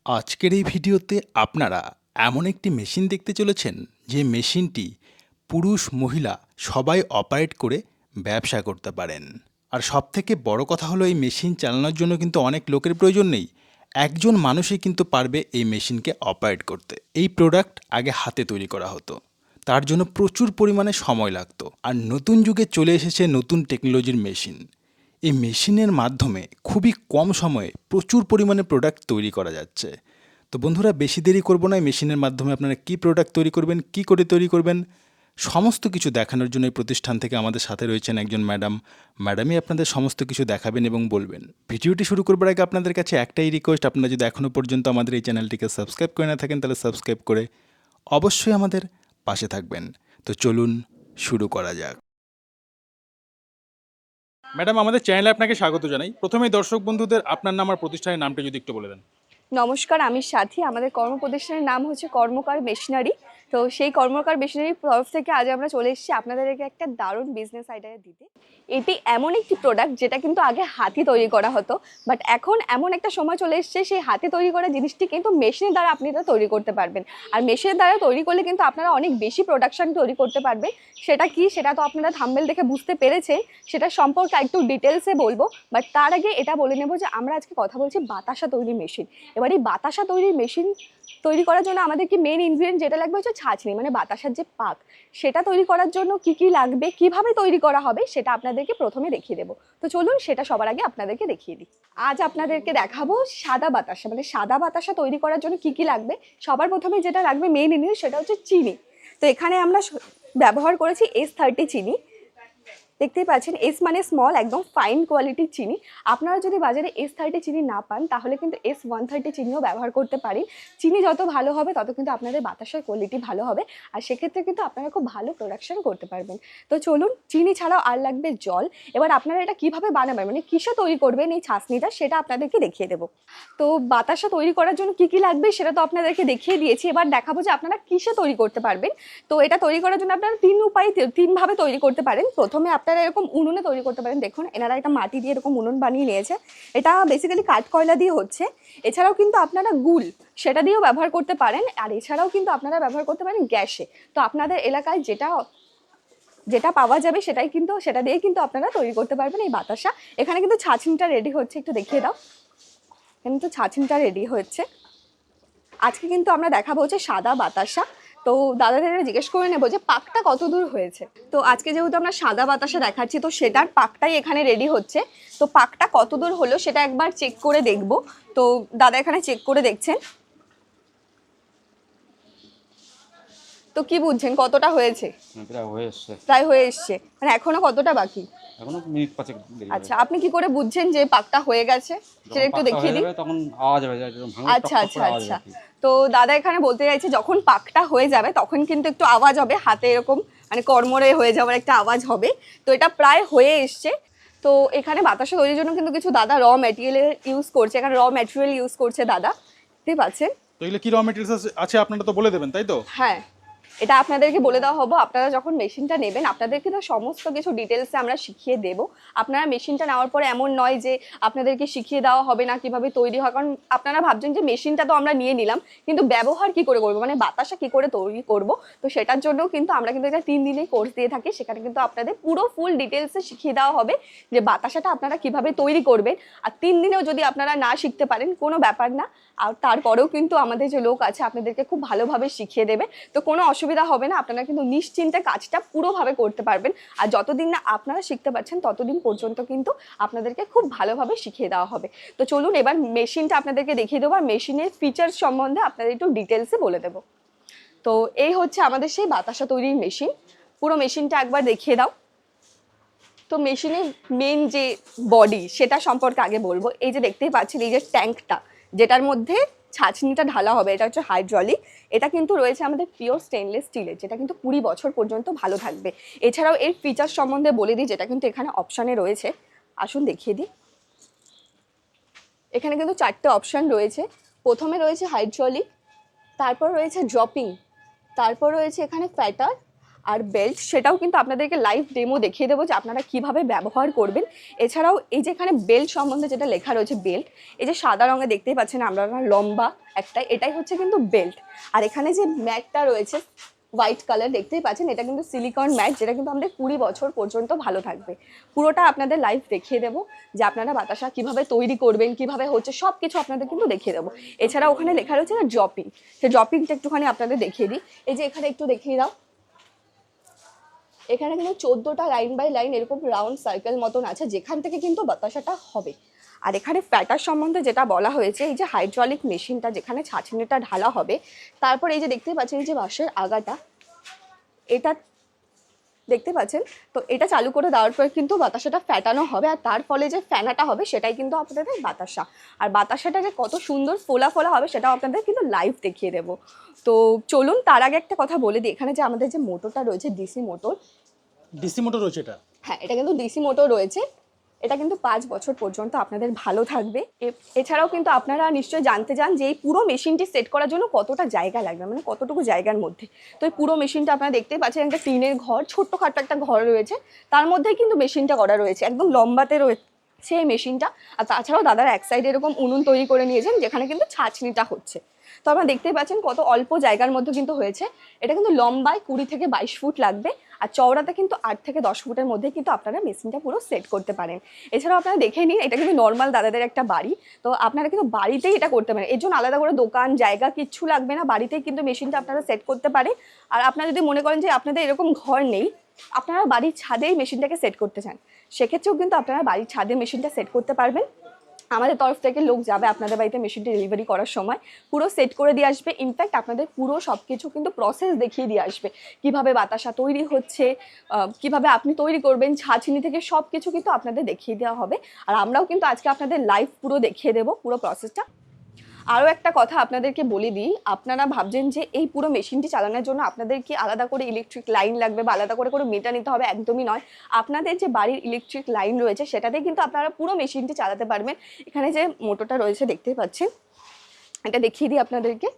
আজকের এই ভিডিওতে আপনারা এমন একটি মেশিন দেখতে চলেছেন যে মেশিনটি পুরুষ মহিলা সবাই অপারেট করে ব্যবসা করতে পারেন। আর সবথেকে বড় কথা হলো এই মেশিন চালানোর জন্য কিন্তু অনেক লোকের প্রয়োজন নেই, একজন মানুষই কিন্তু পারবে এই মেশিনকে অপারেট করতে। এই প্রোডাক্ট আগে হাতে তৈরি করা হতো, তার জন্য প্রচুর পরিমাণে সময় লাগতো। আর নতুন যুগে চলে এসেছে নতুন টেকনোলজির মেশিন। এই মেশিনের মাধ্যমে খুবই কম সময়ে প্রচুর পরিমাণে প্রোডাক্ট তৈরি করা যাচ্ছে। তো বন্ধুরা, বেশি দেরি করব না, এই মেশিনের মাধ্যমে আপনারা কী প্রোডাক্ট তৈরি করবেন, কী করে তৈরি করবেন, সমস্ত কিছু দেখানোর জন্য এই প্রতিষ্ঠান থেকে আমাদের সাথে রয়েছেন একজন ম্যাডামই আপনাদের সমস্ত কিছু দেখাবেন এবং বলবেন। ভিডিওটি শুরু করবার আগে আপনাদের কাছে একটাই রিকোয়েস্ট, আপনারা যদি এখনও পর্যন্ত আমাদের এই চ্যানেলটিকে সাবস্ক্রাইব করে না থাকেন তাহলে সাবস্ক্রাইব করে অবশ্যই আমাদের পাশে থাকবেন। তো চলুন শুরু করা যাক। ম্যাডাম, আমাদের চ্যানেলে আপনাকে স্বাগত জানাই। প্রথমেই দর্শক বন্ধুদের আপনার নাম আর প্রতিষ্ঠানের নামটা যদি একটু বলে দেন। নমস্কার, আমি সাথী। আমাদের কর্মপ্রতিষ্ঠানের নাম হচ্ছে কর্মকার মেশিনারি। তো সেই কর্মকার মেশিনারির তরফ থেকে আজ আমরা চলে এসেছি আপনাদেরকে একটা দারুণ বিজনেস আইডিয়া দিতে। এটি এমন একটি প্রোডাক্ট যেটা কিন্তু আগে হাতে তৈরি করা হতো, বাট এখন এমন একটা সময় চলে এসেছে সেই হাতে তৈরি করা জিনিসটি কিন্তু মেশিনের দ্বারা আপনি এটা তৈরি করতে পারবেন। আর মেশিনের দ্বারা তৈরি করলে কিন্তু আপনারা অনেক বেশি প্রোডাকশন তৈরি করতে পারবেন। সেটা কি, সেটা তো আপনারা থাম্বনেল দেখে বুঝতে পেরেছেন। সেটা সম্পর্কে একটু ডিটেলসে বলবো, বাট তার আগে এটা বলে নেব যে আমরা আজকে কথা বলছি বাতাসা তৈরি মেশিন। এবার এই বাতাসা তৈরির মেশিন তৈরি করার জন্য আমাদেরকে মেন ইনগ্রিডিয়েন্ট যেটা লাগবে হচ্ছে ছাঁচনি, মানে বাতাসার যে পাক, সেটা তৈরি করার জন্য কি কি লাগবে, কিভাবে তৈরি করা হবে সেটা আপনাদেরকে প্রথমে দেখিয়ে দেবো। তো চলুন সেটা সবার আগে আপনাদেরকে দেখিয়ে দিই। আজ আপনাদেরকে দেখাবো সাদা বাতাসা, মানে সাদা বাতাসা তৈরি করার জন্য কি কি লাগবে। সবার প্রথমে যেটা লাগবে মেন ইনগ্রিডিয়েন্ট সেটা হচ্ছে চিনি। তো এখানে আমরা ব্যবহার করেছি S30 চিনি। দেখতেই পাচ্ছেন, এস মানে স্মল, একদম ফাইন কোয়ালিটির চিনি। আপনারা যদি বাজারে S30 চিনি না পান তাহলে কিন্তু S130 চিনিও ব্যবহার করতে পারেন। চিনি যত ভালো হবে তত কিন্তু আপনাদের বাতাসার কোয়ালিটি ভালো হবে, আর সেক্ষেত্রে কিন্তু আপনারা খুব ভালো প্রোডাকশন করতে পারবেন। তো চলুন, চিনি ছাড়াও আর লাগবে জল। এবার আপনারা এটা কিভাবে বানাবেন, মানে কিসে তৈরি করবেন এই ছাঁচনিটা, সেটা আপনাদেরকে দেখিয়ে দেবো। তো বাতাসা তৈরি করার জন্য কি কি লাগবে সেটা তো আপনাদেরকে দেখিয়ে দিয়েছি। এবার দেখাবো যে আপনারা কিসে তৈরি করতে পারবেন। তো এটা তৈরি করার জন্য আপনারা তিনভাবে তৈরি করতে পারেন। প্রথমে আপনারা এরকম উনুনে তৈরি করতে পারেন। দেখুন, এনারা একটা মাটি দিয়ে এরকম উনুন বানিয়ে নিয়েছে। এটা বেসিক্যালি কাঠকয়লা দিয়ে হচ্ছে। এছাড়াও কিন্তু আপনারা গুল সেটা দিয়েও ব্যবহার করতে পারেন, আর এছাড়াও কিন্তু আপনারা ব্যবহার করতে পারেন গ্যাসে। তো আপনাদের এলাকায় যেটা যেটা পাওয়া যাবে সেটা দিয়ে কিন্তু আপনারা তৈরি করতে পারবেন এই বাতাসা। এখানে কিন্তু ছাঁচনিটা রেডি হচ্ছে, একটু দেখিয়ে দাও। কিন্তু ছাঁচনিটা রেডি হচ্ছে। আজকে কিন্তু আমরা দেখাবো হচ্ছে সাদা বাতাসা। তো দাদাদের জিজ্ঞেস করে নেবো যে পাকটা কত দূর হয়েছে। তো আজকে যেহেতু আমরা সাদা বাতাসা দেখাচ্ছি, তো সেটার পাকটাই এখানে রেডি হচ্ছে। তো পাকটা কত দূর হলো সেটা একবার চেক করে দেখবো। তো দাদা এখানে চেক করে দেখছেন। তো কি বুঝছেন কতটা হয়েছে? প্রায় হয়ে এসছে, মানে এখনো কতটা বাকি? এখনো মিনিট 5 দেরি হবে। আচ্ছা, আপনি কি করে বুঝছেন যে পাকটা হয়ে গেছে সেটা একটু দেখিয়ে দিন। তখন আওয়াজ হবে, যেরকম ভাঙা আচ্ছা টক টক আচ্ছা করে আওয়াজ আচ্ছা। হবে। তো দাদা এখানে বলতে চাইছে যখন পাকটা হয়ে যাবে তখন কিন্তু একটু আওয়াজ হবে, হাতে এরকম মানে কড়মড়ে হয়ে যাওয়ার একটা আওয়াজ হবে। তো এটা প্রায় হয়ে এসছে। তো এখানে বাতাসা তৈরির জন্য কিন্তু কিছু দাদা র ম্যাটেরিয়াল ইউজ করছে। এখানে র ম্যাটেরিয়াল ইউজ করছে দাদা, দেখতে পাচ্ছেন। তো এগুলো কী র মেটেরিয়ালস আছে আপনারা তো বলে দেবেন, তাই তো? হ্যাঁ, এটা আপনাদেরকে বলে দেওয়া হবে। আপনারা যখন মেশিনটা নেবেন আপনাদেরকে তো সমস্ত কিছু ডিটেলসে আমরা শিখিয়ে দেব। আপনারা মেশিনটা নেওয়ার পরে এমন নয় যে আপনাদেরকে শিখিয়ে দেওয়া হবে না কিভাবে তৈরি হয়, কারণ আপনারা ভাবছেন যে মেশিনটা তো আমরা নিয়ে নিলাম, কিন্তু ব্যবহার কি করে করবো, মানে বাতাসা কি করে তৈরি করব। তো সেটার জন্য কিন্তু আমরা কিন্তু এটা 3 দিনের কোর্স দিয়ে থাকি। সেখানে কিন্তু আপনাদের পুরো ফুল ডিটেলসে শিখিয়ে দেওয়া হবে যে বাতাসাটা আপনারা কিভাবে তৈরি করবেন। আর 3 দিনেও যদি আপনারা না শিখতে পারেন কোনো ব্যাপার না, আর তারপরেও কিন্তু আমাদের যে লোক আছে আপনাদেরকে খুব ভালোভাবে শিখিয়ে দেবে। তো কোনো অসুবিধা হবে না, আপনারা কিন্তু নিশ্চিন্তে কাজটা পুরোভাবে করতে পারবেন। আর যতদিন না আপনারা শিখতে পারছেন ততদিন পর্যন্ত কিন্তু আপনাদেরকে খুব ভালোভাবে শিখিয়ে দেওয়া হবে। তো চলুন এবার মেশিনটা আপনাদেরকে দেখিয়ে দেবো, আর মেশিনের ফিচার্স সম্বন্ধে আপনাদের একটু ডিটেলসে বলে দেবো। তো এই হচ্ছে আমাদের সেই বাতাসা তৈরির মেশিন। পুরো মেশিনটা একবার দেখিয়ে দাও। তো মেশিনের মেন যে বডি সেটা সম্পর্কে আগে বলবো। এই যে দেখতেই পাচ্ছেন, এই যে ট্যাঙ্কটা যেটার মধ্যে ছাঁচনিটা ঢালা হবে, এটা হচ্ছে হাইড্রলিক। এটা কিন্তু রয়েছে আমাদের পিওর স্টেনলেস স্টিলের, যেটা কিন্তু 20 বছর পর্যন্ত ভালো থাকবে। এছাড়াও এর ফিচার্স সম্বন্ধে বলে দিই, যেটা কিন্তু এখানে অপশানে রয়েছে। আসুন দেখিয়ে দিই। এখানে কিন্তু 4টে অপশান রয়েছে। প্রথমে রয়েছে হাইড্রলিক, তারপর রয়েছে ড্রপিং, তারপর রয়েছে এখানে ফ্যাটার, আর বেল্ট, সেটাও কিন্তু আপনাদেরকে লাইভ ডেমো দেখিয়ে দেবো যে আপনারা কিভাবে ব্যবহার করবেন। এছাড়াও এই যে এখানে বেল্ট সম্বন্ধে যেটা লেখা রয়েছে বেল্ট, এই যে সাদা রঙে দেখতেই পাচ্ছেন আমরা লম্বা একটা, এটাই হচ্ছে কিন্তু বেল্ট। আর এখানে যে ম্যাটটা রয়েছে হোয়াইট কালার দেখতেই পাচ্ছেন, এটা কিন্তু সিলিকন ম্যাট, যেটা কিন্তু আমাদের 20 বছর পর্যন্ত ভালো থাকবে। পুরোটা আপনাদের লাইভ দেখিয়ে দেবো যে আপনারা বাতাসা কিভাবে তৈরি করবেন, কিভাবে হচ্ছে সব কিছু আপনাদের কিন্তু দেখিয়ে দেবো। এছাড়া ওখানে লেখা রয়েছে না ড্রপিং, সেই ড্রপিংটা একটুখানি আপনাদের দেখিয়ে দিই। এই যে এখানে একটু দেখিয়ে দাও, এখানে কিন্তু 14টা লাইন বাই লাইন এরকম রাউন্ড সার্কেল মতন আছে, যেখান থেকে কিন্তু বাতাসাটা হবে। আর এখানে ফ্যাটার সম্বন্ধে যেটা বলা হয়েছে, এই যে হাইড্রোলিক মেশিনটা যেখানে ছাঁচনিটা ঢালা হবে, তারপর এই যে দেখতেই পাচ্ছেন এই যে বাঁশের আগাটা, এটা দেখতে পাচ্ছেন, তো এটা চালু করে দেওয়ার পর কিন্তু বাতাসাটা ফ্যাটানো হবে, আর তার ফলে যে ফ্যানাটা হবে সেটাই কিন্তু আপনাদের বাতাসা। আর বাতাসাটা যে কত সুন্দর ফোলা ফোলা হবে সেটাও আপনাদের কিন্তু লাইভ দেখিয়ে দেবো। তো চলুন, তার আগে একটা কথা বলে দিই, এখানে যে আমাদের যে মোটরটা রয়েছে ডিসি মোটর, ডিসি মোটর রয়েছে এটা? হ্যাঁ, এটা কিন্তু ডিসি মোটর রয়েছে। এটা কিন্তু 5 বছর পর্যন্ত আপনাদের ভালো থাকবে। এছাড়াও কিন্তু আপনারা নিশ্চয়ই জানতে চান যে এই পুরো মেশিনটি সেট করার জন্য কতটা জায়গা লাগবে, মানে কতটুকু জায়গার মধ্যে। তো এই পুরো মেশিনটা আপনারা দেখতেই পাচ্ছেন, একটা টিনের ঘর, ছোট্টখাট্টো একটা ঘর রয়েছে, তার মধ্যেই কিন্তু মেশিনটা করা রয়েছে, একদম লম্বাতে রয়েছে সেই মেশিনটা। আর তাছাড়াও দাদারা এক সাইডে এরকম উনুন তৈরি করে নিয়েছেন, যেখানে কিন্তু ছাঁচনিটা হচ্ছে। তো আপনারা দেখতেই পাচ্ছেন কত অল্প জায়গার মধ্যে কিন্তু হয়েছে। এটা কিন্তু লম্বায় 20 থেকে 22 ফুট লাগবে, আর চওড়াতে কিন্তু 8 থেকে 10 ফুটের মধ্যে কিন্তু আপনারা মেশিনটা পুরো সেট করতে পারেন। এছাড়াও আপনারা দেখে নিন, এটা কিন্তু নর্মাল দাদাদের একটা বাড়ি, তো আপনারা কিন্তু বাড়িতেই এটা করতে পারেন। এর জন্য আলাদা করে দোকান জায়গা কিচ্ছু লাগবে না, বাড়িতেই কিন্তু মেশিনটা আপনারা সেট করতে পারেন। আর আপনারা যদি মনে করেন যে আপনাদের এরকম ঘর নেই, আপনারা বাড়ির ছাদেই মেশিনটাকে সেট করতে চান, সেক্ষেত্রেও কিন্তু আপনারা বাড়ির ছাদে মেশিনটা সেট করতে পারবেন। আমাদের তরফ থেকে লোক যাবে আপনাদের বাড়িতে মেশিনটা ডেলিভারি করার সময়, পুরো সেট করে দিয়ে আসবে। ইনফ্যাক্ট আপনাদের পুরো সব কিছু কিন্তু প্রসেস দেখিয়ে দিয়ে আসবে, কিভাবে বাতাসা তৈরি হচ্ছে, কিভাবে আপনি তৈরি করবেন, ছাঁচনি থেকে সব কিছু কিন্তু আপনাদের দেখিয়ে দেওয়া হবে। আর আমরাও কিন্তু আজকে আপনাদের লাইভ পুরো দেখিয়ে দেবো পুরো প্রসেসটা। আরও একটা কথা আপনাদেরকে বলে দিই, আপনারা ভাবছেন যে এই পুরো মেশিনটি চালানোর জন্য আপনাদের কি আলাদা করে ইলেকট্রিক লাইন লাগবে বা আলাদা করে করে মিটার নিতে হবে, একদমই নয়। আপনাদের যে বাড়ির ইলেকট্রিক লাইন রয়েছে সেটাতে কিন্তু আপনারা পুরো মেশিনটি চালাতে পারবেন। এখানে যে মোটরটা রয়েছে দেখতেই পাচ্ছেন, এটা দেখিয়ে দিই আপনাদেরকে।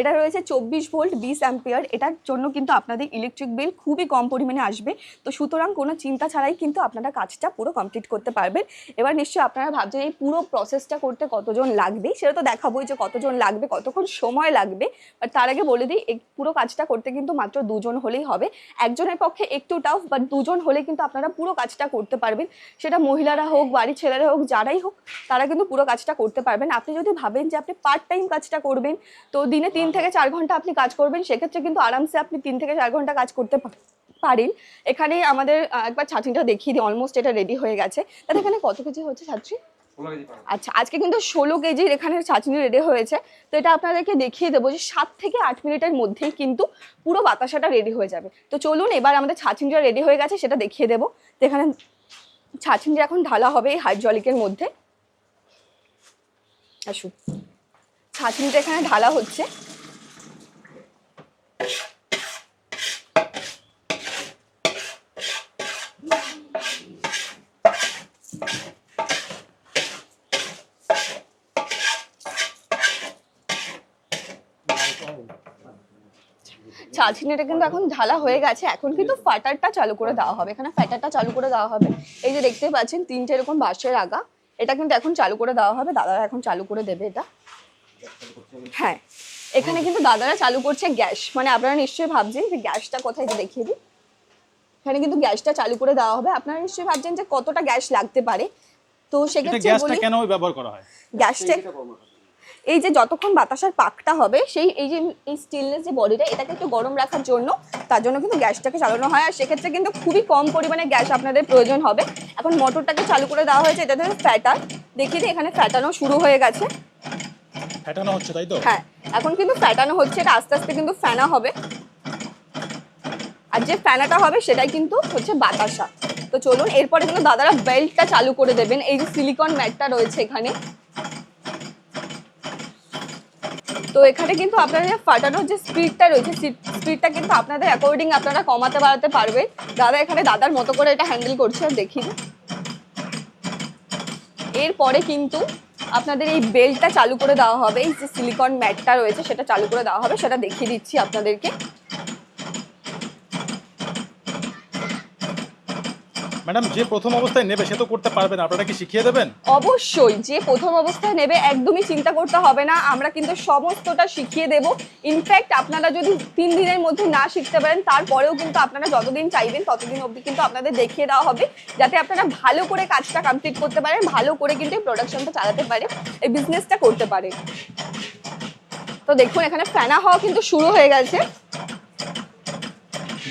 এটা রয়েছে 24 ভোল্ট 20 অ্যাম্পিয়ার। এটার জন্য কিন্তু আপনাদের ইলেকট্রিক বিল খুবই কম পরিমাণে আসবে। তো সুতরাং কোনো চিন্তা ছাড়াই কিন্তু আপনারা কাজটা পুরো কমপ্লিট করতে পারবেন। এবার নিশ্চয়ই আপনারা ভাবছেন এই পুরো প্রসেসটা করতে কতজন লাগবে, সেটা তো দেখাবোই যে কতজন লাগবে, কতক্ষণ সময় লাগবে। বাট তার আগে বলে দিই, এই পুরো কাজটা করতে কিন্তু মাত্র 2 জন হলেই হবে। একজনের পক্ষে একটু টাফ, বাট 2 জন হলে কিন্তু আপনারা পুরো কাজটা করতে পারবেন। সেটা মহিলারা হোক, বাড়ির ছেলেরা হোক, যারাই হোক, তারা কিন্তু পুরো কাজটা করতে পারবেন। আপনি যদি ভাবেন যে আপনি পার্ট টাইম কাজটা করবেন, তো দিনে 3 থেকে 4 ঘন্টা আপনি কাজ করবেন, সেক্ষেত্রে কিন্তু আরামসে আপনি 3 থেকে 4 ঘন্টা কাজ করতে পারেন। এখানে আমাদের একবার ছাঁচনিটা দেখিয়ে দিই, অলমোস্ট এটা রেডি হয়ে গেছে। তাহলে এখানে কত কেজি হচ্ছে ছাঁচনি? আচ্ছা, আজকে কিন্তু 16 কেজির এখানে ছাঁচনি রেডি হয়েছে। তো এটা আপনাদেরকে দেখিয়ে দেবো যে 7 থেকে 8 মিনিটের মধ্যেই কিন্তু পুরো বাতাসাটা রেডি হয়ে যাবে। তো চলুন, এবার আমাদের ছাঁচনিটা রেডি হয়ে গেছে সেটা দেখিয়ে দেবো। তো এখানে ছাঁচনিটা এখন ঢালা হবে এই হাইড্রোলিকের মধ্যে। আসুন, ছাঁচনিটা এখানে ঢালা হচ্ছে। ছাঁচনিটা কিন্তু এখন ঢালা হয়ে গেছে, এখন কিন্তু ফাটারটা চালু করে দেওয়া হবে। এখানে ফাটারটা চালু করে দেওয়া হবে। এই যে দেখতে পাচ্ছেন 3টে এরকম বাঁশের আগা, এটা কিন্তু এখন চালু করে দেওয়া হবে। দাদারা এখন চালু করে দেবে এটা। হ্যাঁ, এখানে কিন্তু দাদারা চালু করছে গ্যাস, মানে আপনারা নিশ্চয়ই ভাবছেন যে গ্যাসটা কোথায়, এটা দেখিয়ে দিই। এখানে কিন্তু গ্যাসটা চালু করে দেওয়া হবে। আপনারা নিশ্চয়ই ভাবছেন যে কতটা গ্যাস লাগতে পারে, তো সেক্ষেত্রে বলি কেন ব্যবহার করা হয়? গ্যাসটা এই যে যতক্ষণ বাতাসার পাকটা হবে, সেই এই যে এই স্টিলনেস যে বডিটা, এটাকে একটু গরম রাখার জন্য, তার জন্য কিন্তু গ্যাসটাকে চালানো হয়। আর সেক্ষেত্রে কিন্তু খুবই কম পরিমাণে গ্যাস আপনাদের প্রয়োজন হবে। এখন মোটরটাকে চালু করে দেওয়া হয়েছে, এটাতে ফ্যাটার দেখিয়ে দিই। এখানে ফ্যাটানো শুরু হয়ে গেছে, ফ্যাটানো হচ্ছে, তাই তো? হ্যাঁ, এখন কিন্তু ফ্যাটানো হচ্ছে। এটা আস্তে আস্তে কিন্তু ফ্যানা হবে, আর যে ফ্যানাটা হবে সেটাই কিন্তু হচ্ছে বাতাসা। তো চলুন, এরপরে কিন্তু দাদারা বেল্টটা চালু করে দেবেন। এই যে সিলিকন ম্যাটটা রয়েছে এখানে, তো এখানে কিন্তু আপনাদের ফাটানোর যে স্পিডটা রয়েছে, স্পিডটা কিন্তু আপনাদের অ্যাকর্ডিং আপনারা কমাতে বাড়াতে পারবে। দাদা এখানে দাদার মতো করে এটা হ্যান্ডেল করছে, আর দেখি। এরপরে কিন্তু আপনাদের এই বেল্টটা চালু করে দেওয়া হবে। এই যে সিলিকন ম্যাটটা রয়েছে সেটা চালু করে দেওয়া হবে, সেটা দেখিয়ে দিচ্ছি আপনাদেরকে। ম্যাডাম, যে প্রথম অবস্থায় নেবে সে তো করতে পারবে না, আপনারা কি শিখিয়ে দেবেন? অবশ্যই, যে প্রথম অবস্থায় নেবে একদমই চিন্তা করতে হবে না, আমরা কিন্তু সমস্তটা শিখিয়ে দেব। ইনফ্যাক্ট আপনারা যদি 3 দিনের মধ্যে না শিখতে পারেন তারপরেও কিন্তু আপনারা যতদিন চাইবেন ততদিন অবধি কিন্তু আপনাদের দেখিয়ে দেওয়া হবে, যাতে আপনারা ভালো করে কাজটা কমপ্লিট করতে পারেন, ভালো করে কিন্তু এই প্রোডাকশনটা চালাতে পারে, এই বিজনেসটা করতে পারে। তো দেখুন এখানে ফেনা হওয়া কিন্তু শুরু হয়ে গেছে।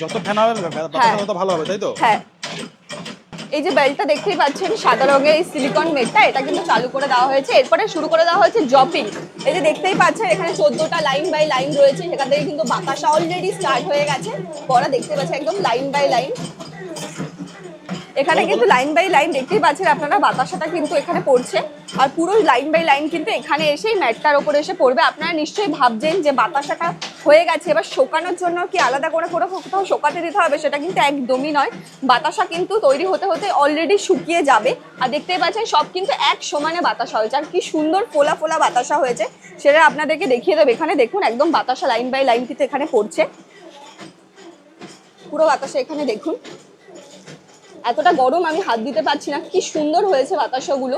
যত ফ্যান হবে বাতাসা তত ভালো হবে, তাই তো? হ্যাঁ, এই যে বেল্টটা দেখতেই পাচ্ছেন সাদা রঙের এই সিলিকন মেটটা, এটা কিন্তু চালু করে দেওয়া হয়েছে। এরপরে শুরু করে দেওয়া হয়েছে জপিং। এই যে দেখতেই পাচ্ছেন এখানে 14টা লাইন বাই লাইন রয়েছে, সেখান থেকে কিন্তু বাতাসা অলরেডি স্টার্ট হয়ে গেছে পড়া, দেখতে পাচ্ছেন একদম লাইন বাই লাইন। এখানে কিন্তু লাইন বাই লাইন দেখতেই পাচ্ছেন আপনারা, বাতাসাটা কিন্তু এখানে পড়ছে, আর পুরো লাইন বাই লাইন কিন্তু এখানে এসেই ম্যাটটার উপরে এসে পড়বে। আপনারা নিশ্চয়ই ভাবছেন যে বাতাসাটা হয়ে গেছে, এবার শোকানোর জন্য কি আলাদা করে কোথাও শোকাতে দিতে হবে, সেটা কিন্তু একদমই নয়। বাতাসা কিন্তু তৈরি হতে হতে অলরেডি শুকিয়ে যাবে, আর দেখতেই পাচ্ছেন সব কিন্তু এক সমানে বাতাসা হয়েছে, আর কি সুন্দর ফোলা ফোলা বাতাসা হয়েছে সেটা আপনাদেরকে দেখিয়ে দেবে। এখানে দেখুন একদম বাতাসা লাইন বাই লাইন কিন্তু এখানে পড়ছে, পুরো বাতাসা এখানে দেখুন। এতটা গরম আমি হাত দিতে পারছি না, কি সুন্দর হয়েছে বাতাসাগুলো।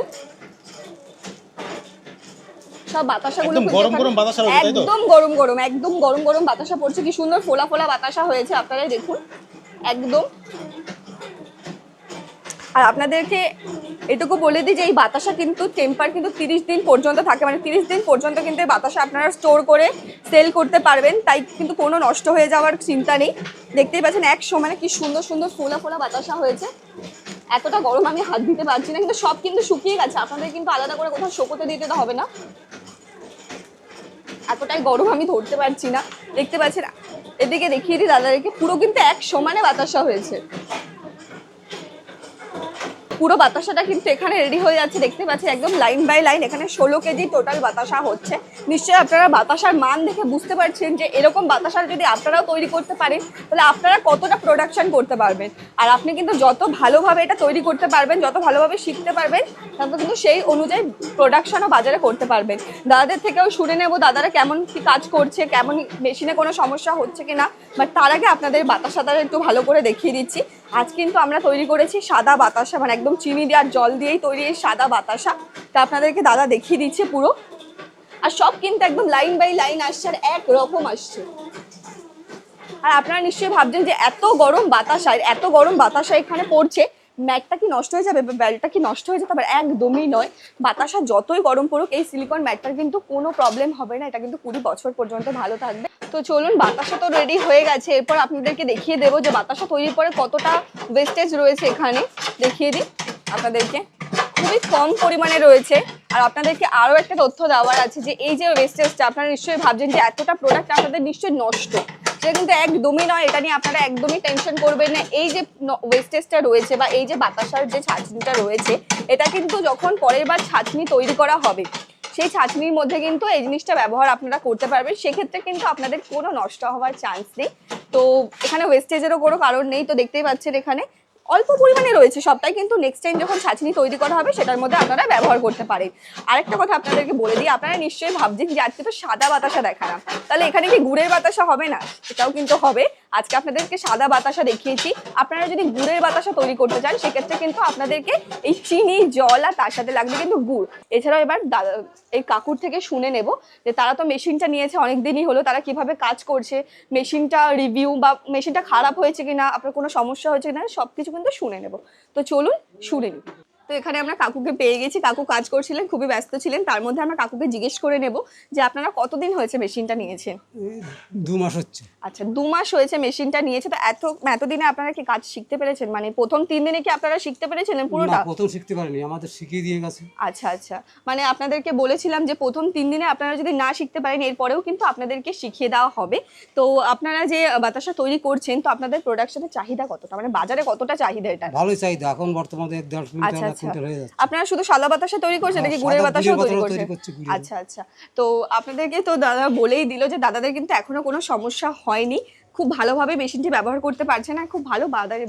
সব বাতাসাগুলো একদম গরম গরম বাতাসা হচ্ছে, তাই তো? একদম গরম গরম, একদম গরম গরম বাতাসা পড়ছে, কি সুন্দর ফোলা ফোলা বাতাসা হয়েছে, আপনারাই দেখুন একদম। আর আপনাদেরকে এটুকু বলে দিই যে এই বাতাসা কিন্তু টেম্পার কিন্তু 30 দিন পর্যন্ত থাকে, মানে 30 দিন পর্যন্ত কিন্তু এই বাতাসা আপনারা স্টোর করে সেল করতে পারবেন, তাই কিন্তু কোনো নষ্ট হয়ে যাওয়ার চিন্তা নেই। দেখতেই পাচ্ছেন এক সমানে কি সুন্দর সুন্দর ফোলা ফোলা বাতাসা হয়েছে। এতটা গরম আমি হাত দিতে পারছি না, কিন্তু সব কিন্তু শুকিয়ে গেছে, আপনাদের কিন্তু আলাদা করে কোথাও শুকোতে দিতে হবে না, এতটাই গরম আমি ধরতে পারছি না। দেখতে পাচ্ছেন, এদিকে দেখিয়ে দিই দাদাদেরকে, পুরো কিন্তু এক সমানে বাতাসা হয়েছে। পুরো বাতাসাটা কিন্তু এখানে রেডি হয়ে যাচ্ছে, দেখতে পাচ্ছেন একদম লাইন বাই লাইন। এখানে 16 কেজি টোটাল বাতাসা হচ্ছে। নিশ্চয়ই আপনারা বাতাসার মান দেখে বুঝতে পারছেন যে এরকম বাতাসা যদি আপনারাও তৈরি করতে পারেন তাহলে আপনারা কতটা প্রোডাকশন করতে পারবেন। আর আপনি কিন্তু যত ভালোভাবে এটা তৈরি করতে পারবেন, যত ভালোভাবে শিখতে পারবেন, তত কিন্তু সেই অনুযায়ী প্রোডাকশনও বাজারে করতে পারবেন। দাদাদের থেকেও শুনে নেব দাদারা কেমন কি কাজ করছে, কেমন মেশিনে কোনো সমস্যা হচ্ছে কিনা। বাট তার আগে আপনাদের বাতাসাটা একটু ভালো করে দেখিয়ে দিচ্ছি। আজ কিন্তু আমরা তৈরি করেছি সাদা বাতাসা, মানে একদম চিনি দিয়ে আর জল দিয়েই তৈরি এই সাদা বাতাসা। তা আপনাদেরকে দাদা দেখিয়ে দিচ্ছে পুরো, আর সব কিন্তু একদম লাইন বাই লাইন আসছে, আর একরকম আসছে। আর আপনারা নিশ্চয়ই ভাবছেন যে এত গরম বাতাসা এখানে পড়ছে, ম্যাটটা কি নষ্ট হয়ে যাবে, বেল্টটা কি নষ্ট হয়ে যেতে পারে? একদমই নয়। বাতাসা যতই গরম পড়ুক এই সিলিকন ম্যাটটার কিন্তু কোনো প্রবলেম হবে না, এটা কিন্তু 20 বছর পর্যন্ত ভালো থাকবে। তো চলুন, বাতাসা তো রেডি হয়ে গেছে, এরপর আপনাদেরকে দেখিয়ে দেবো যে বাতাসা তৈরির পরে কতটা ওয়েস্টেজ রয়েছে। এখানে দেখিয়ে দিই আপনাদেরকে, খুবই কম পরিমাণে রয়েছে। আর আপনাদেরকে আরও একটা তথ্য দেওয়ার আছে যে এই যে ওয়েস্টেজটা, আপনারা নিশ্চয়ই ভাবছেন যে এতটা প্রোডাক্ট আপনাদের নিশ্চয়ই নষ্ট, সেটা কিন্তু একদমই নয়। এটা নিয়ে আপনারা একদমই টেনশন করবেন না। এই যে ওয়েস্টেজটা রয়েছে বা এই যে বাতাসার যে ছাঁচনিটা রয়েছে, এটা কিন্তু যখন পরের বার ছাঁচনি তৈরি করা হবে সেই ছাঁচনির মধ্যে কিন্তু এই জিনিসটা ব্যবহার আপনারা করতে পারবেন, সেক্ষেত্রে কিন্তু আপনাদের কোনো নষ্ট হওয়ার চান্স নেই। তো এখানে ওয়েস্টেজেরও কোনো কারণ নেই। তো দেখতেই পাচ্ছেন এখানে অল্প পরিমাণে রয়েছে সবটাই, কিন্তু নেক্সট টাইম যখন ছাঁচনি তৈরি করা হবে সেটার মধ্যে আপনারা ব্যবহার করতে পারেন। আরেকটা কথা আপনাদেরকে বলে দিই, আপনারা নিশ্চয়ই ভাবছেন যে আজকে তো সাদা বাতাসা দেখালাম, তাহলে এখানে কি গুড়ের বাতাসা হবে না? এটাও কিন্তু হবে। আজকে আপনাদেরকে সাদা বাতাসা দেখিয়েছি, আপনারা যদি গুড়ের বাতাসা তৈরি করতে চান সেক্ষেত্রে কিন্তু আপনাদেরকে এই চিনি, জল আর তার সাথে লাগবে কিন্তু গুড়। এছাড়াও এবার এই কাকুর থেকে শুনে নেব যে তারা তো মেশিনটা নিয়েছে অনেক দিনই হলো, তারা কিভাবে কাজ করছে, মেশিনটা রিভিউ বা মেশিনটা খারাপ হয়েছে কিনা, আপনার কোনো সমস্যা হয়েছে কিনা, সবকিছু কিন্তু শুনে নেব। তো চলুন শুনে নিই। তো এখানে আমরা কাকুকে পেয়ে গেছি, কাকু কাজ করছিলেন, খুবই ব্যস্ত ছিলেন। তার মধ্যে আমরা কাকুকে জিজ্ঞেস করে নেব যে আপনারা কতদিন হয়েছে মেশিনটা নিয়েছেন? 2 মাস হচ্ছে। আচ্ছা, 2 মাস হয়েছে মেশিনটা নিয়েছে। তো এতদিনে আপনারা কি কাজ শিখতে পেরেছেন? মানে প্রথম 3 দিনে কি আপনারা শিখতে পেরেছিলেন পুরোটা? না, প্রথম শিখতে পারিনি, আমাদের শিখিয়ে দিয়ে গেছে। আচ্ছা আচ্ছা, মানে আপনাদেরকে বলেছিলাম যে প্রথম 3 দিনে আপনারা যদি না শিখতে পারেন এরপরেও কিন্তু আপনাদেরকে শিখিয়ে দেওয়া হবে। তো আপনারা যে বাতাসা তৈরি করছেন, তো আপনাদের প্রোডাকশনের চাহিদা কতটা, মানে বাজারে কতটা চাহিদা এটা? ভালোই চাহিদা, এখন বর্তমানে 1.5 আচ্ছা কুইন্টাল আচ্ছা, কুইন্টাল হয়ে যাচ্ছে। আপনারা শুধু সাদা বাতাসা তৈরি করছেন নাকি গুড়ের সাদা বাতাসাও তৈরি গুড়ের বাতাসাও করছেন? করছি, গুড়ের। আচ্ছা আচ্ছা, তো আপনাদেরকে তো দাদা বলেই দিল যে দাদাদের কিন্তু এখনো কোনো সমস্যা হয়নি, খুব ভালোভাবে মেশিনটি ব্যবহার করতে পারছে না, খুব ভালো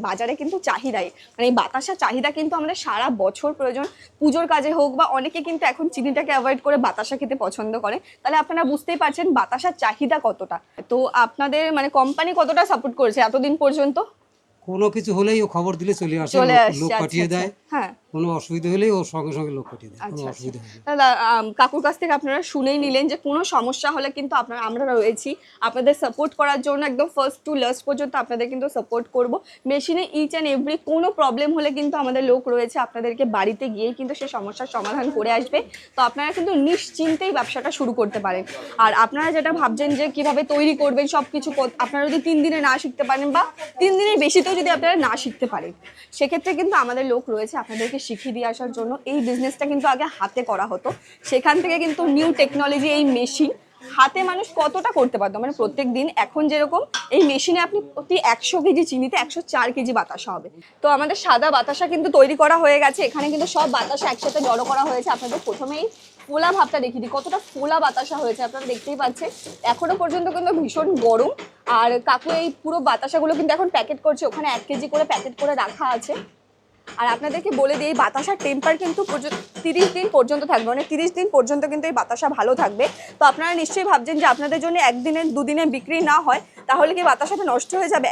বাজারে কিন্তু চাহিদাই, মানে এই বাতাসা চাহিদা কিন্তু আমাদের সারা বছর প্রয়োজন। পুজোর কাজে হোক বা অনেকে কিন্তু এখন চিনিটাকে অ্যাভয়েড করে বাতাসা খেতে পছন্দ করে, তাহলে আপনারা বুঝতেই পারছেন বাতাসার চাহিদা কতটা। তো আপনাদের মানে কোম্পানি কতটা সাপোর্ট করেছে এতদিন পর্যন্ত? কোনো কিছু হলেই ও খবর দিলে চলে আসে, চলে লোক- আসছে, লোক আচ্ছা, পাঠিয়ে আচ্ছা। দেয়। হ্যাঁ, কোনো অসুবিধা হলেই ও সঙ্গে সঙ্গে লোক পাঠিয়ে দেয়, কোনো আচ্ছা, অসুবিধা হয় না। তাহলে কাকুর কাছ থেকে আপনারা শুনেই নিলেন যে কোনো সমস্যা হলে কিন্তু আমরা রয়েছি আপনাদের সাপোর্ট করার জন্য, একদম ফার্স্ট টু লাস্ট পর্যন্ত আপনাদের কিন্তু সাপোর্ট করব। মেশিনে ইচ অ্যান্ড এভরি কোনো প্রবলেম হলে কিন্তু আমাদের লোক রয়েছে, আপনাদেরকে বাড়িতে গিয়েই কিন্তু সেই সমস্যার সমাধান করে আসবে। তো আপনারা কিন্তু নিশ্চিন্তেই ব্যবসাটা শুরু করতে পারেন। আর আপনারা যেটা ভাবছেন যে কিভাবে তৈরি করবেন সব কিছু, আপনারা যদি 3 দিনে না শিখতে পারেন বা 3 দিনের বেশিতেও যদি আপনারা না শিখতে পারেন, সেক্ষেত্রে কিন্তু আমাদের লোক রয়েছে আপনাদেরকে শিখিয়ে দিয়ে আসার জন্য। এই বিজনেসটা কিন্তু আগে হাতে করা হতো, সেখান থেকে কিন্তু নিউ টেকনোলজি, এই মেশিন, হাতে মানুষ কতটা করতে পারতো মানে প্রত্যেক দিন, এখন যেরকম এই মেশিনে আপনি প্রতি 100 কেজি চিনিতে 104 কেজি বাতাসা হবে। তো আমাদের সাদা বাতাসা কিন্তু তৈরি করা হয়ে গেছে, এখানে কিন্তু সব বাতাসা একসাথে জড়ো করা হয়েছে। আপনাদের প্রথমেই ফোলা ভাবটা দেখিয়ে দিই, কতটা ফোলা বাতাসা হয়েছে আপনারা দেখতেই পাচ্ছেন। এখনো পর্যন্ত কিন্তু ভীষণ গরম। আর কাকু এই পুরো বাতাসাগুলো কিন্তু এখন প্যাকেট করছে, ওখানে 1 কেজি করে প্যাকেট করে রাখা আছে। আর আপনাদেরকে বলে দিই, এই বাতাসার টেম্পার কিন্তু 30 দিন পর্যন্ত থাকবে, মানে 30 দিন পর্যন্ত কিন্তু এই বাতাসা ভালো থাকবে। তো আপনারা নিশ্চয়ই ভাবছেন যে আপনাদের জন্য একদিনে দুদিনে বিক্রি না হয় তাহলে কি বাতাসাটা নষ্ট হয়ে যাবে?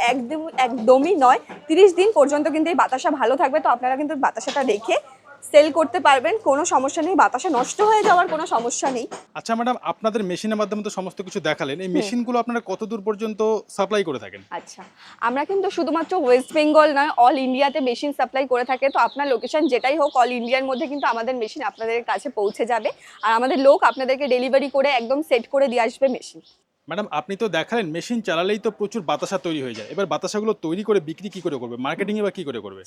একদমই নয়, 30 দিন পর্যন্ত কিন্তু এই বাতাসা ভালো থাকবে। তো আপনারা কিন্তু বাতাসাটা রেখে সেল করতে পারবেন, কোনো সমস্যা নেই, বাতাসা নষ্ট হয়ে যাওয়ার কোনো সমস্যা নেই। আচ্ছা ম্যাডাম, আপনাদের মেশিনের মাধ্যমে তো সমস্ত কিছু দেখালেন, এই মেশিনগুলো আপনারা কত দূর পর্যন্ত সাপ্লাই করে থাকেন? আচ্ছা, আমরা কিন্তু শুধুমাত্র ওয়েস্ট বেঙ্গল নয়, অল ইন্ডিয়াতে মেশিন সাপ্লাই করে থাকে। তো আপনার লোকেশন যেটাই হোক, অল ইন্ডিয়ার মধ্যে কিন্তু আমাদের মেশিন আপনাদের কাছে পৌঁছে যাবে। আর আমাদের লোক আপনাদেরকে ডেলিভারি করে একদম সেট করে দিয়ে আসবে মেশিন। ম্যাডাম, আপনি তো দেখালেন মেশিন চালালেই তো প্রচুর বাতাসা তৈরি হয়ে যায়, এবার বাতাসাগুলো তৈরি করে বিক্রি কি করে করবে, মার্কেটিংয়ে বা কি করে করবে?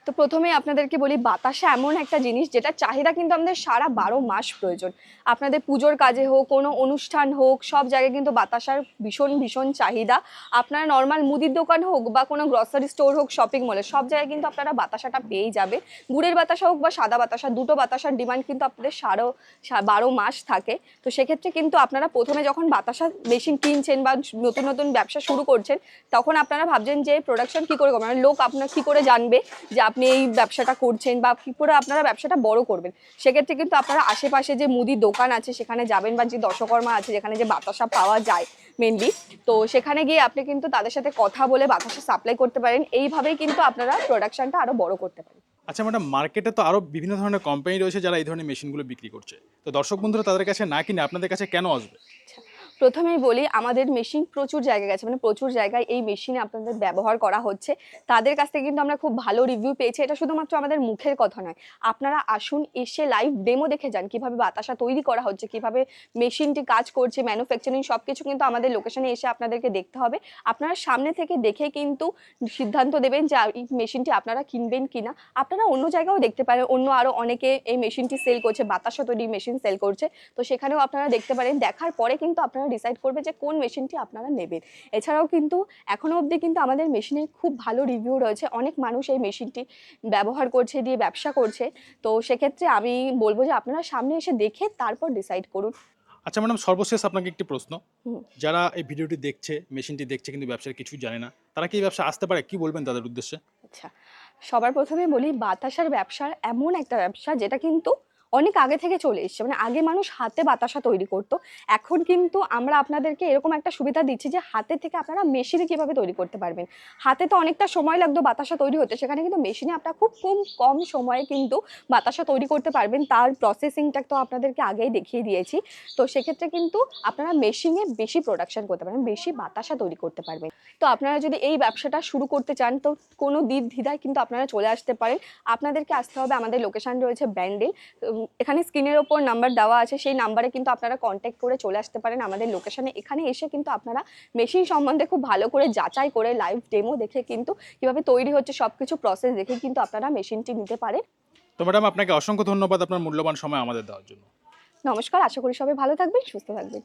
তো প্রথমেই আপনাদেরকে বলি, বাতাসা এমন একটা জিনিস যেটা চাহিদা কিন্তু আমাদের সারা 12 মাস প্রয়োজন। আপনাদের পুজোর কাজে হোক, কোনো অনুষ্ঠান হোক, সব জায়গায় কিন্তু বাতাসার ভীষণ ভীষণ চাহিদা। আপনারা নর্মাল মুদির দোকান হোক বা কোনো গ্রসারি স্টোর হোক, শপিং মলে, সব জায়গায় কিন্তু আপনারা বাতাসাটা পেয়েই যাবে। গুড়ের বাতাসা হোক বা সাদা বাতাসা, দুটো বাতাসার ডিমান্ড কিন্তু আপনাদের 12 মাস থাকে। তো সেক্ষেত্রে কিন্তু আপনারা প্রথমে যখন বাতাসা মেশিন কিনছেন বা নতুন নতুন ব্যবসা শুরু করছেন, তখন আপনারা ভাবছেন যে প্রোডাকশন কী করে করবেন, মানে লোক আপনার কী করে জানবে যে আপনি এই ব্যবসাটা করছেন বা কী করে আপনারা ব্যবসাটা বড় করবেন। সেক্ষেত্রে কিন্তু আপনারা আশেপাশে যে মুদি দোকান আছে সেখানে যাবেন, বা যে দশকর্মা আছে যেখানে যে বাতাসা পাওয়া যায় মেনলি, তো সেখানে গিয়ে আপনি কিন্তু তাদের সাথে কথা বলে বাতাসা সাপ্লাই করতে পারেন। এইভাবেই কিন্তু আপনারা প্রোডাকশনটা আরও বড় করতে পারেন। আচ্ছা ম্যাডাম, মার্কেটে তো আরও বিভিন্ন ধরনের কোম্পানি রয়েছে যারা এই ধরনের মেশিনগুলো বিক্রি করছে, তো দর্শক বন্ধুরা তাদের কাছে না কিনে আপনাদের কাছে কেন আসবে? প্রথমেই বলি, আমাদের মেশিন প্রচুর জায়গায় গেছে, মানে প্রচুর জায়গায় এই মেশিনে আপনাদের ব্যবহার করা হচ্ছে, তাদের কাছ থেকে কিন্তু আমরা খুব ভালো রিভিউ পেয়েছি। এটা শুধুমাত্র আমাদের মুখের কথা নয়, আপনারা আসুন, এসে লাইভ ডেমো দেখে যান কিভাবে বাতাসা তৈরি করা হচ্ছে, কিভাবে মেশিনটি কাজ করছে, ম্যানুফ্যাকচারিং সব কিছু কিন্তু আমাদের লোকেশনে এসে আপনাদেরকে দেখতে হবে। আপনারা সামনে থেকে দেখে কিন্তু সিদ্ধান্ত দেবেন যে এই মেশিনটি আপনারা কিনবেন কিনা। আপনারা অন্য জায়গাও দেখতে পারেন, অন্য আরও অনেকে এই মেশিনটি সেল করছে, বাতাসা তৈরি মেশিন সেল করছে, তো সেখানেও আপনারা দেখতে পারেন। দেখার পরে কিন্তু আপনারা ডিসাইড করবে যে কোন মেশিনটি আপনারা নেবেন। এছাড়াও কিন্তু এখনো অবধি কিন্তু আমাদের মেশিনের খুব ভালো রিভিউ রয়েছে, অনেক মানুষ এই মেশিনটি ব্যবহার করছে, দিয়ে ব্যবসা করছে। তো সেক্ষেত্রে আমি বলবো যে আপনারা সামনে এসে দেখে তারপর ডিসাইড করুন। আচ্ছা ম্যাডাম, সর্বশেষ আপনাকে একটি প্রশ্ন, হুম। যারা এই ভিডিওটি দেখছে, মেশিনটি দেখছে কিন্তু ব্যবসার কিছু জানে না, তারা কি এই ব্যবসা আসতে পারে, কি বলবেন তাদের উদ্দেশ্যে? আচ্ছা, সবার প্রথমে বলি, বাতাসার ব্যবসার এমন একটা ব্যবসা যেটা কিন্তু অনেক আগে থেকে চলে এসছে, মানে আগে মানুষ হাতে বাতাসা তৈরি করতো, এখন কিন্তু আমরা আপনাদেরকে এরকম একটা সুবিধা দিচ্ছি যে হাতে থেকে আপনারা মেশিনে কিভাবে তৈরি করতে পারবেন। হাতে তো অনেকটা সময় লাগতো বাতাসা তৈরি হতে, সেখানে কিন্তু মেশিনে আপনারা খুব কম সময়ে কিন্তু বাতাসা তৈরি করতে পারবেন। তার প্রসেসিংটা তো আপনাদেরকে আগেই দেখিয়ে দিয়েছি। তো সেক্ষেত্রে কিন্তু আপনারা মেশিনে বেশি প্রোডাকশন করতে পারবেন, বেশি বাতাসা তৈরি করতে পারবেন। তো আপনারা যদি এই ব্যবসাটা শুরু করতে চান, তো কোনো দ্বিধায় কিন্তু আপনারা চলে আসতে পারেন। আপনাদেরকে আসতে হবে, আমাদের লোকেশন রয়েছে ব্যান্ডেল, এখানে স্ক্রিনের ওপর নাম্বার দেওয়া আছে, সেই নাম্বারে কিন্তু আপনারা কন্ট্যাক্ট করে চলে আসতে পারেন আমাদের লোকেশনে। এখানে এসে কিন্তু আপনারা মেশিন সম্বন্ধে খুব ভালো করে যাচাই করে লাইভ ডেমো দেখে কিন্তু কিভাবে তৈরি হচ্ছে সব কিছু প্রসেস দেখে কিন্তু আপনারা মেশিনটি নিতে পারেন। তো ম্যাডাম, আপনাকে অসংখ্য ধন্যবাদ আপনার মূল্যবান সময় আমাদের দেওয়ার জন্য। নমস্কার, আশা করি সবাই ভালো থাকবেন, সুস্থ থাকবেন।